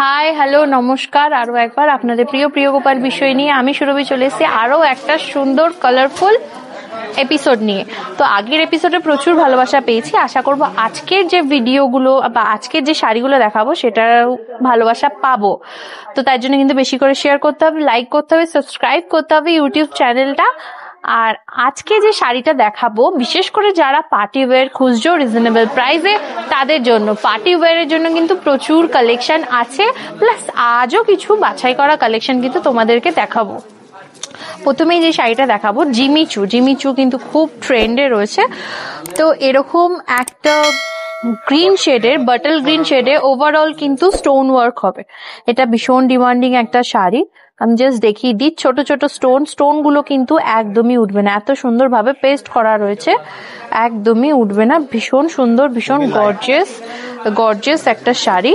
Hi hello নমস্কার, আরো একবার আপনাদের প্রিয় প্রিয় গোপাল বিষয় নিয়ে আমি সুরভি চলে এসেছি আরো একটা সুন্দর কালারফুল এপিসোড নিয়ে। তো আগের এপিসোডে প্রচুর ভালোবাসা পেয়েছি, আশা করব আজকের যে ভিডিওগুলো বা আজকের যে শাড়িগুলো দেখাবো সেটার ভালোবাসা পাবো। তো তার জন্য কিন্তু বেশি করে শেয়ার করতে হবে, লাইক করতে হবে, সাবস্ক্রাইব করতে হবে ইউটিউব চ্যানেলটা। আর আজকে যে শাড়িটা দেখাবো বিশেষ করে যারা পার্টি ওয়্যার খুঁজছো রিজনেবল প্রাইসে তাদের জন্য, পার্টি ওয়্যারের জন্য কিন্তু প্রচুর কালেকশন আছে, প্লাস আজও কিছু বাছাই করা কালেকশন কিন্তু তোমাদেরকে দেখাবো। প্রথমেই যে শাড়িটা দেখাবো জিমিচু কিন্তু খুব ট্রেন্ডে রয়েছে। তো এরকম একটা গ্রিন শেডের, বাটল গ্রিন শেডে ওভারঅল কিন্তু স্টোন ওয়ার্ক হবে। এটা ভীষণ ডিমান্ডিং একটা শাড়ি। আমি জাস্ট দেখিয়ে দিই, ছোট ছোট স্টোন গুলো কিন্তু একদমই উঠবে না, এত সুন্দর ভাবে পেস্ট করা রয়েছে, একদমই উঠবে না। ভীষণ সুন্দর, ভীষণ গর্জিয়াস একটা শাড়ি,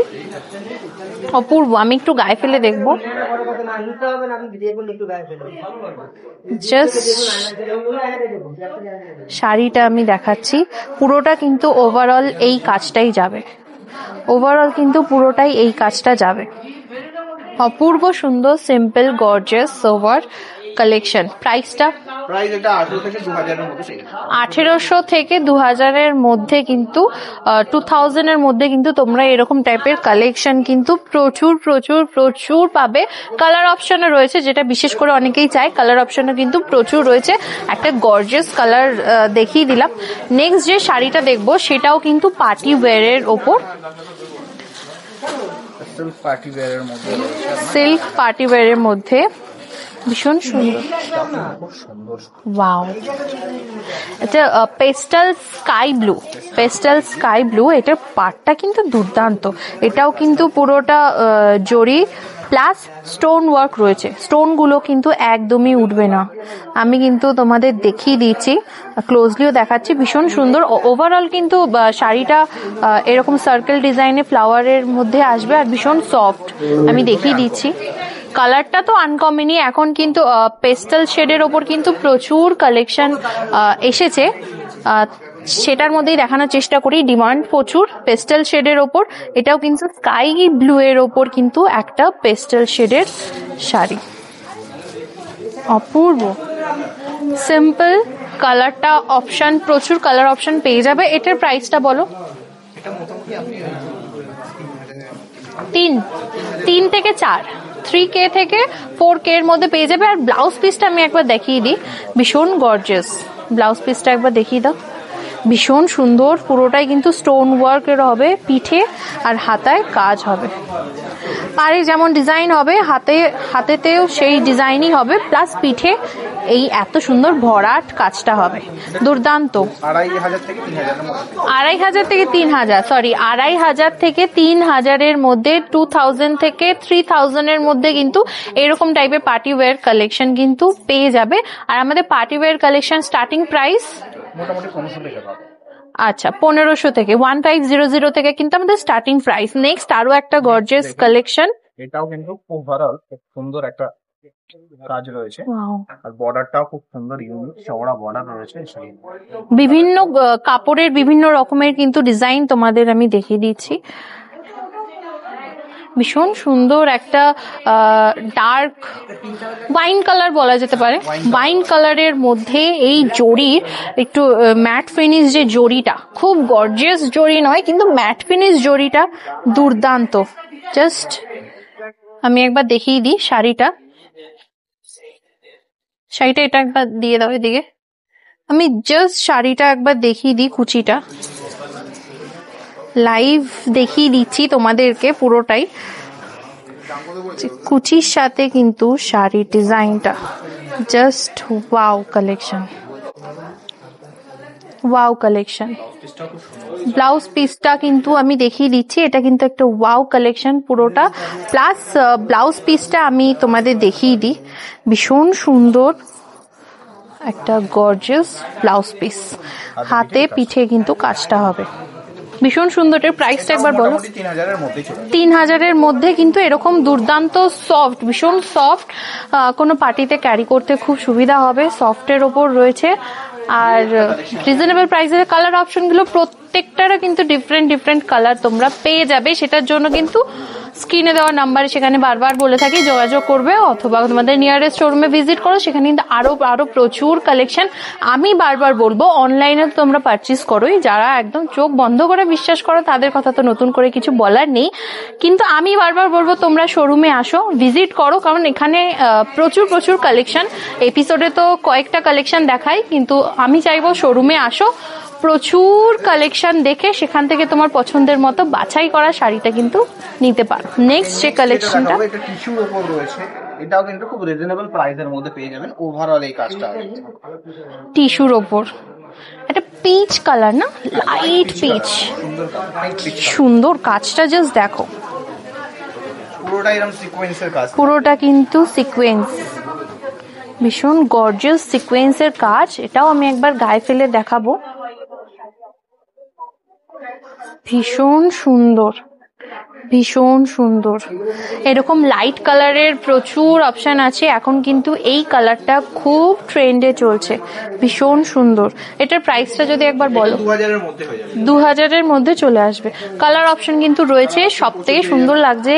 অপূর্ব। আমি একটু গায়ে ফেলে দেখবো, জাস্ট শাড়িটা আমি দেখাচ্ছি। পুরোটা কিন্তু ওভারঅল এই কাজটাই যাবে, পুরোটাই এই কাজটা যাবে। অপূর্ব সুন্দর সিম্পল গর্জিয়াস সোভার কালেকশন। প্রাইসটা 1800 থেকে 2000-এর মধ্যে, কিন্তু 2000-এর মধ্যে কিন্তু তোমরা এরকম টাইপের কালেকশন কিন্তু প্রচুর পাবে। কালার অপশনও রয়েছে, যেটা বিশেষ করে অনেকেই চায়, কালার অপশনও কিন্তু প্রচুর রয়েছে। একটা গর্জিয়াস কালার দেখিয়ে দিলাম। নেক্সট যে শাড়িটা দেখবো সেটাও কিন্তু পার্টি ওয়্যারের ওপর, সিল্ক পার্টি ওয়্যারের মধ্যে ভীষণ সুন্দর। ওয়াও, এটা পেস্টাল স্কাই ব্লু, এটার পাটটা কিন্তু দুর্দান্ত। এটাও কিন্তু পুরোটা জরি প্লাস স্টোন ওয়ার্ক রয়েছে, স্টোন গুলো কিন্তু একদমই উঠবে না। আমি কিন্তু তোমাদের দেখিয়ে দিচ্ছি, ক্লোজলিও দেখাচ্ছি, ভীষণ সুন্দর। ওভারঅল কিন্তু শাড়িটা এরকম সার্কেল ডিজাইনে ফ্লাওয়ারের মধ্যে আসবে আর ভীষণ সফট। আমি দেখিয়ে দিচ্ছি, কালারটা তো আনকমনই। এখন কিন্তু পেস্টাল শেডের ওপর কিন্তু প্রচুর কালেকশন এসেছে, সেটার মধ্যেই দেখানোর চেষ্টা করি। ডিমান্ড প্রচুর পেস্টাল শেডের ওপর। এটাও কিন্তু স্কাই ব্লু এর ওপর কিন্তু একটা পেস্টাল শেডের শাড়ি, অপূর্ব সিম্পল। কালারটা অপশন, প্রচুর কালার অপশন পেয়ে যাবে। এটার প্রাইসটা বলো। 3 থেকে 4, 3K থেকে 4K এর মধ্যে পেয়ে যাবে। আর ব্লাউজ পিসটা আমি একবার দেখিয়ে দিই, ভীষণ গর্জিয়াস। ব্লাউজ পিসটা একবার দেখিয়ে দাও, ভীষণ সুন্দর। পুরোটাই কিন্তু স্টোন ওয়ার্কের হবে, পিঠে আর হাতায় কাজ হবে। পাড়ে যেমন ডিজাইন হবে, হাতেতেও সেই ডিজাইনই হবে, প্লাস পিঠে এই এত সুন্দর ভরাট কাজটা হবে, দুর্দান্ত। 2500 থেকে 3000, সরি 2500 থেকে 3000-এর মধ্যে, 2000 থেকে 3000-এর মধ্যে কিন্তু এরকম টাইপের পার্টি ওয়্যার কালেকশন কিন্তু পেয়ে যাবে। আর আমাদের party wear collection starting price মোটামুটি 1500 থেকে পাবে। আচ্ছা, 1500 থেকে 1500 থেকে কিন্তু আমাদের স্টার্টিং প্রাইস। নেক্সট আরো একটা গর্জিয়াস কালেকশন, এটাও কিন্তু ওভারঅল খুব সুন্দর একটা কাজ রয়েছে, আর বর্ডারটাও খুব সুন্দর, ইউনিক চওড়া বর্ডার রয়েছে। বিভিন্ন কাপড়ের বিভিন্ন রকমের কিন্তু ডিজাইন তোমাদের আমি দেখিয়ে দিচ্ছি। ভীষণ সুন্দর একটা ডার্ক ওয়াইন কালার বলা যেতে পারে, ওয়াইন কালারের মধ্যে এই জরি, একটু ম্যাট ফিনিশ যে জরিটা, খুব গর্জিয়াস জরি নয় কিন্তু ম্যাট ফিনিশ জরিটা দুর্দান্ত। জাস্ট আমি একবার দেখিয়ে দিই শাড়িটা, এটা একবার দিয়ে দাও এদিকে। আমি জাস্ট শাড়িটা একবার দেখিয়ে দিই, কুচিটা লাইভ দেখিয়ে দিচ্ছি তোমাদেরকে পুরোটাই। কুচির সাথে কিন্তু শাড়ির ডিজাইনটা জাস্ট ওয়াও কালেকশন। ব্লাউজ পিসটা কিন্তু আমি দেখিয়ে দিচ্ছি, এটা কিন্তু একটা ওয়াও কালেকশন পুরোটা, প্লাস ব্লাউজ পিসটা আমি তোমাদের দেখিয়ে দিই, ভীষণ সুন্দর একটা গর্জিয়াস ব্লাউজ পিস, হাতে পিঠে কিন্তু কাজটা হবে, ভীষণ সুন্দর। এর প্রাইসটা একবার বলো। 3000-এর মধ্যে কিন্তু এরকম দুর্দান্ত সফট, ভীষণ সফট, কোনো পার্টিতে ক্যারি করতে খুব সুবিধা হবে, সফটের ওপর রয়েছে। আর রিজনেবল প্রাইসের কালার অপশনগুলো প্রত্যেকটারও কিন্তু ডিফারেন্ট কালার তোমরা পেয়ে যাবে, সেটার জন্য কিন্তু স্ক্রিনে দেওয়া নাম্বারে সেখানে বারবার বলে থাকি যোগাযোগ করবে, অথবা তোমাদের নিয়ারেস্ট শোরুমে ভিজিট করো, সেখানে কিন্তু আরো প্রচুর কালেকশন। আমি বারবার বলবো অনলাইনে তোমরা পারচেস করোই, যারা একদম চোখ বন্ধ করে বিশ্বাস করো তাদের কথা তো নতুন করে কিছু বলার নেই, কিন্তু আমি বারবার বলবো তোমরা শোরুমে আসো, ভিজিট করো, কারণ এখানে প্রচুর কালেকশন। এপিসোডে তো কয়েকটা কালেকশন দেখাই, কিন্তু আমি চাইবো শোরুমে আসো, প্রচুর কালেকশন দেখে সেখান থেকে তোমার পছন্দের মতো বাছাই করা শাড়িটা কিন্তু নিতে পারো। নেক্সট যে কালেকশনটা, এটা টিস্যুর উপর রয়েছে, এটাও কিন্তু খুব রিজনেবল প্রাইসের মধ্যে পেয়ে যাবেন। ওভারঅল এই কাজটা টিস্যুর ওপর একটা পিচ কালার, না লাইট পিচ, সুন্দর কাজটা জাস্ট দেখো, পুরোটা এরকম সিকোয়েন্সের কাজ, পুরোটা কিন্তু সিকোয়েন্স, ভীষণ গর্জিয়াস সিকোয়েন্সের কাজ। এটাও আমি একবার গায়ে ফেলে দেখাবো, ভীষণ সুন্দর, ভীষণ সুন্দর। এরকম লাইট কালারের প্রচুর অপশন আছে এখন, কিন্তু এই কালারটা খুব ট্রেন্ডে চলছে, ভীষণ সুন্দর। এটার প্রাইসটা যদি একবার বলো। 2000-এর মধ্যে চলে আসবে। কালার অপশন কিন্তু রয়েছে, সব থেকে সুন্দর লাগছে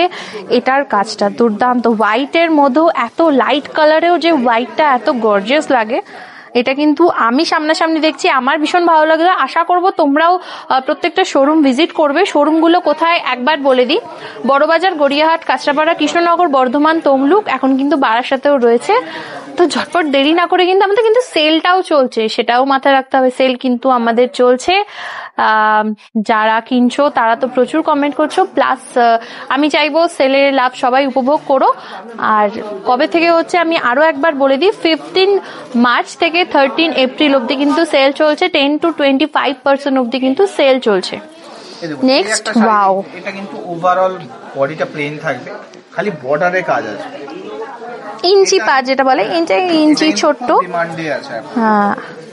এটার কাজটা, দুর্দান্ত। হোয়াইটের মধ্যেও এত লাইট কালারেও যে হোয়াইটটা এত গর্জিয়াস লাগে, এটা কিন্তু আমি সামনাসামনি দেখছি, আমার ভীষণ ভালো লাগলো। আশা করব তোমরাও প্রত্যেকটা শোরুম ভিজিট করবে। শোরুমগুলো কোথায় একবার বলে দিই, বড়বাজার, গড়িয়াহাট, কাঁচরাপাড়া, কৃষ্ণনগর, বর্ধমান, তমলুক, এখন কিন্তু বারাসাতেও রয়েছে। তো ঝটপট দেরি না করে, কিন্তু আমাদের কিন্তু সেলটাও চলছে, সেটাও মাথায় রাখতে হবে, সেল কিন্তু আমাদের চলছে। যারা কিনছো তারা তো প্রচুর কমেন্ট করছো, প্লাস আমি চাইবো সেলের লাভ সবাই উপভোগ করো। আর কবে থেকে হচ্ছে আমি আরো একবার বলে দিই, 15 মার্চ থেকে 13 এপ্রিল অব্দি কিন্তু সেল চলছে, 10 to 25% অব্দি কিন্তু সেল চলছে। নেক্সট, ওয়াও, এটা কিন্তু ওভারঅল বডিটা প্লেন থাকবে, খালি বর্ডারে কাজ আছে, ইঞ্চি পা যেটা বলে, ইঞ্চি ছোট্ট।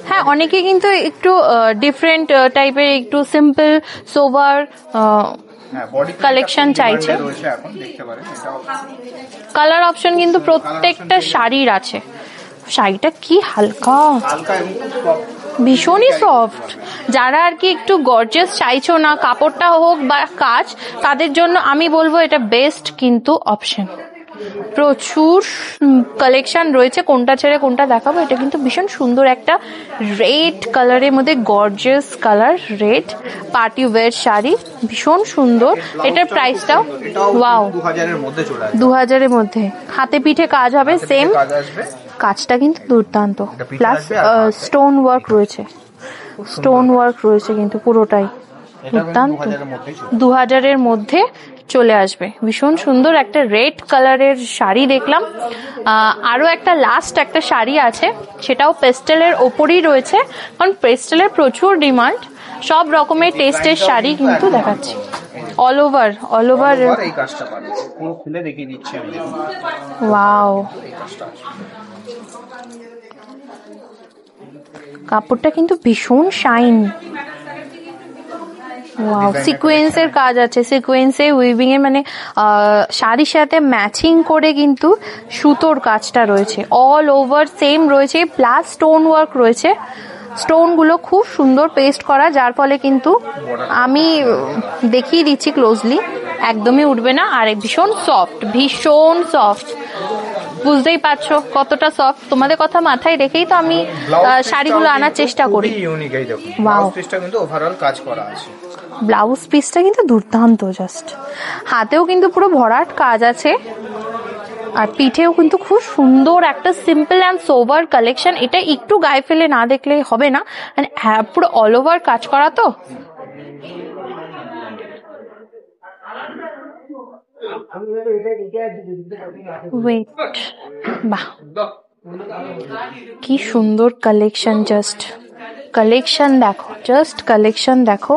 হ্যাঁ, অনেকে কিন্তু একটু ডিফারেন্ট টাইপের, একটু সিম্পল সোভার কালেকশন চাইছে। কালার অপশন কিন্তু প্রত্যেকটা শাড়ির আছে। শাড়িটা কি হালকা, ভীষণই সফট। যারা আর কি একটু গর্জিয়াস চাইছো না, কাপড়টা হোক বা কাজ, তাদের জন্য আমি বলবো এটা বেস্ট কিন্তু অপশন। প্রচুর কালেকশন রয়েছে, কোনটা ছেড়ে কোনটা দেখাবো। এটা কিন্তু ভীষণ সুন্দর একটা রেড কালারের মধ্যে, gorgeous colour, red party wear sari, ভীষণ সুন্দর। এটার প্রাইসটাও ওয়াও, 2000-এর মধ্যে। হাতে পিঠে কাজ হবে, সেম কাজটা কিন্তু দুর্দান্ত, প্লাস স্টোন ওয়ার্ক রয়েছে, স্টোন ওয়ার্ক রয়েছে কিন্তু পুরোটাই দুর্দান্ত। 2000-এর মধ্যে চলে আসবে, ভীষণ সুন্দর একটা রেড কালারের শাড়ি দেখলাম। আরো একটা লাস্ট একটা শাড়ি আছে, সেটাও পেস্টেলের ওপরই রয়েছে, কারণ পেস্টেলের প্রচুর ডিমান্ড। সব রকমের টেস্টের শাড়ি কিন্তু দেখাচ্ছি, অল ওভার এই কাজটা পাবে, পুরো খুলে দেখিয়ে দিচ্ছি আমি। ওয়াও, কাপড়টা কিন্তু ভীষণ শাইন। ওয়াও, সিকোয়েন্সের কাজ আছে, সিকোয়েন্সে উইভিং এর, মানে শাড়ির সাথে ম্যাচিং করে কিন্তু সুতোর কাজটা রয়েছে, অল ওভার সেম রয়েছে, প্লাস স্টোন ওয়ার্ক রয়েছে। স্টোন গুলো খুব সুন্দর পেস্ট করা, যার ফলে কিন্তু আমি দেখিয়ে দিচ্ছি ক্লোজলি, একদমই উঠবে না। আর ভীষণ সফট, ভীষণ সফট, বুঝতেই পারছো কতটা সফট। তোমাদের কথা মাথায় রেখেই তো আমি শাড়িগুলো আনার চেষ্টা করি। ওয়াও, পিসটা কিন্তু ওভারঅল কাজ করা আছে, ব্লাউজ পিসটা কিন্তু দুর্দান্ত, জাস্ট হাতেও কিন্তু পুরো ভরাট কাজ আছে, আর পিঠেও কিন্তু খুব সুন্দর একটা সিম্পল অ্যান্ড সোভার কালেকশন। এটা একটু গায়ে ফেলে না দেখলে হবে না, মানে হ্যাঁ পুরো অল ওভার কাজ করা তো। ওয়েট, বাহ কি সুন্দর কালেকশন, জাস্ট কালেকশন দেখো, জাস্ট কালেকশন দেখো,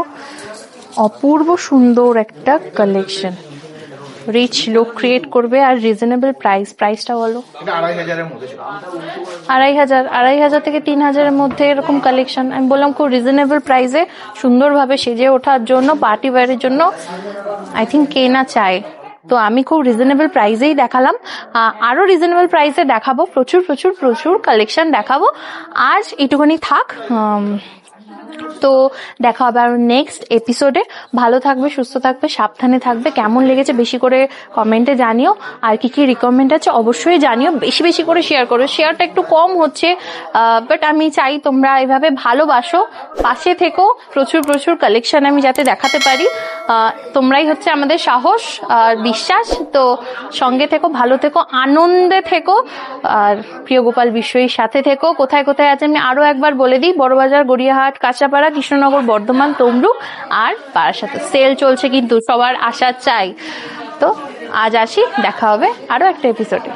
অপূর্ব সুন্দর একটা কালেকশন, রিচ লুক ক্রিয়েট করবে। আর রিজনেবল প্রাইসটা বলো। 2500 থেকে 3000-এর মধ্যে এরকম কালেকশন। আমি বললাম খুব রিজনেবল প্রাইসে সুন্দরভাবে সেজে ওঠার জন্য, পার্টি ওয়্যারের জন্য আই থিঙ্ক কে না চায়। তো আমি খুব রিজনেবল প্রাইসেই দেখালাম, আরো রিজনেবল প্রাইসে দেখাবো, প্রচুর কালেকশন দেখাবো। আজ এটুকুনি থাক, তো দেখা হবে আরো নেক্সট এপিসোডে। ভালো থাকবে, সুস্থ থাকবে, সাবধানে থাকবে। কেমন লেগেছে বেশি করে কমেন্টে জানিও, আর কি কি রিকমেন্ড আছে অবশ্যই জানিও। বেশি বেশি করে শেয়ার করো, শেয়ারটা একটু কম হচ্ছে, বাট আমি চাই তোমরা এভাবে ভালোবাসো, পাশে থেকো, প্রচুর প্রচুর কালেকশন আমি যাতে দেখাতে পারি। তোমরাই হচ্ছে আমাদের সাহস আর বিশ্বাস। তো সঙ্গে থেকো, ভালো থেকো, আনন্দে থেকো, আর প্রিয় গোপাল বিশ্বইর সাথে থেকো। কোথায় কোথায় আছে আমি আরো একবার বলে দিই, বড়বাজার, গড়িয়াহাট, কাঁচাপাড়া, কৃষ্ণনগর, বর্ধমান, তমলুক আর বারাসাতে সেল চলছে, কিন্তু সবার আশা চাই। তো আজ আসি, দেখা হবে আরো একটা এপিসোডে।